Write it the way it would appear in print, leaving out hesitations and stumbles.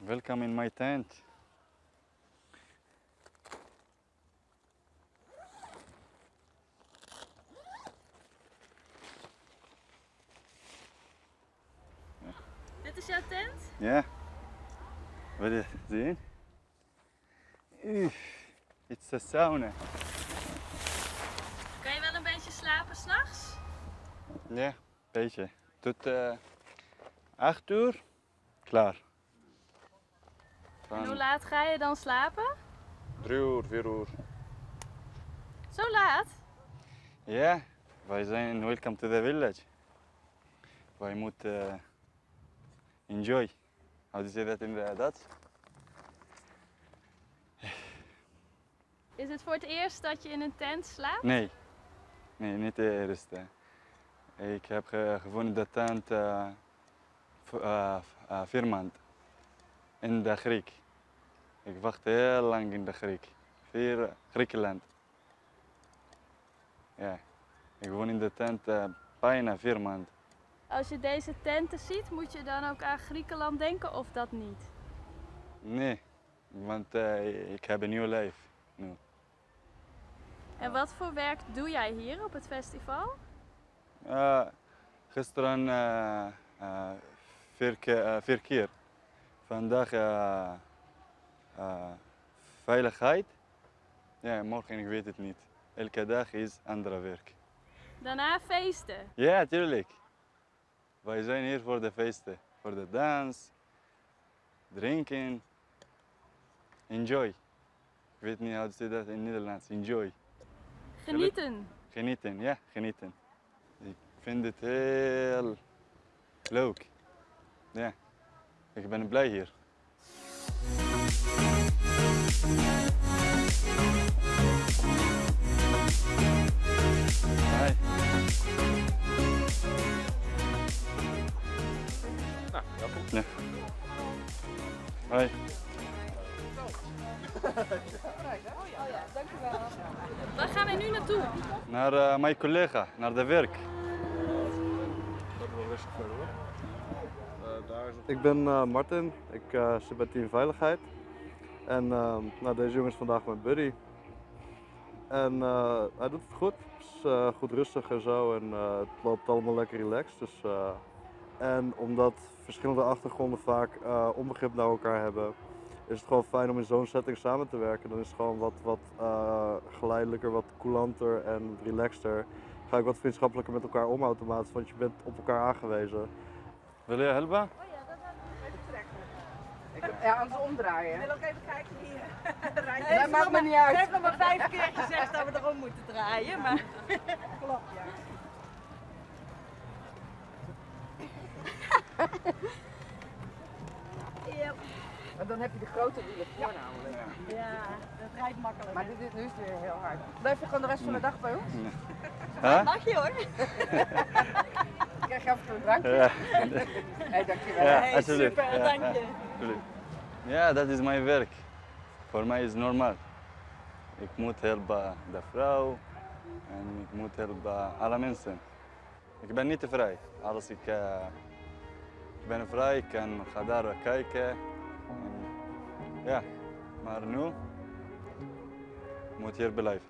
Welcome in my tent. Dit is jouw tent? Ja. Wil je zien? Het is een sauna. Kan je wel een beetje slapen s'nachts? Ja, een beetje. Tot 8 uur, klaar. En hoe laat ga je dan slapen? 3 uur, 4 uur. Zo laat? Ja, wij zijn welcome to the village. Wij moeten enjoy. How do you say that in the Dutch? Is het voor het eerst dat je in een tent slaapt? Nee, niet de eerste. Ik heb gevonden de tent 4 maanden in de Griek. Ik wacht heel lang in de Griekenland. Ja, ik woon in de tent bijna 4 maanden. Als je deze tenten ziet, moet je dan ook aan Griekenland denken of dat niet? Nee, want ik heb een nieuw leven nu. En wat voor werk doe jij hier op het festival? Gisteren 4 keer. Vandaag veiligheid. Ja, morgen ik weet het niet. Elke dag is ander werk. Daarna feesten. Ja, tuurlijk. Wij zijn hier voor de feesten, voor de dans, drinken, enjoy. Ik weet niet hoe ze dat in Nederlands, enjoy. Genieten. Genieten, ja, genieten. Ik vind het heel leuk. Ja, ik ben blij hier. Hi. Nou, welkom. Ja. Hoi. Waar gaan wij nu naartoe? Naar mijn collega, naar de werk. Dat is wel rustig verder hoor. Daar is nog... Ik ben Martin, ik zit bij Team Veiligheid. En deze jongen is vandaag mijn buddy. En hij doet het goed, het is goed rustig en zo en het loopt allemaal lekker relaxed. Dus, en omdat verschillende achtergronden vaak onbegrip naar elkaar hebben, is het gewoon fijn om in zo'n setting samen te werken. Dan is het gewoon wat geleidelijker, wat coulanter en wat relaxter. Ga ik wat vriendschappelijker met elkaar om automatisch, want je bent op elkaar aangewezen. Wil je helpen? Ja, anders omdraaien. Ik wil ook even kijken hier. Dat maakt me niet uit. Ze heeft nog maar 5 keer gezegd dat we erom moeten draaien, maar klopt ja. Ja. Maar dan heb je de grote wielen voor namelijk. Ja, dat rijdt makkelijk. Maar dit is nu weer heel hard. Blijf je gewoon de rest van de dag bij ons? Huh? Mag je hoor. Krijg je af en toe een drankje? Ja. Hey, dankjewel. Ja, Hey, alsjeblieft. super, Ja, dank je. alsjeblieft. Ja, dat is mijn werk. Voor mij is het normaal. Ik moet helpen de vrouw en ik moet helpen alle mensen. Ik ben niet vrij. Als ik ben vrij, ik kan ga daar kijken. En, ja, maar nu moet hier blijven.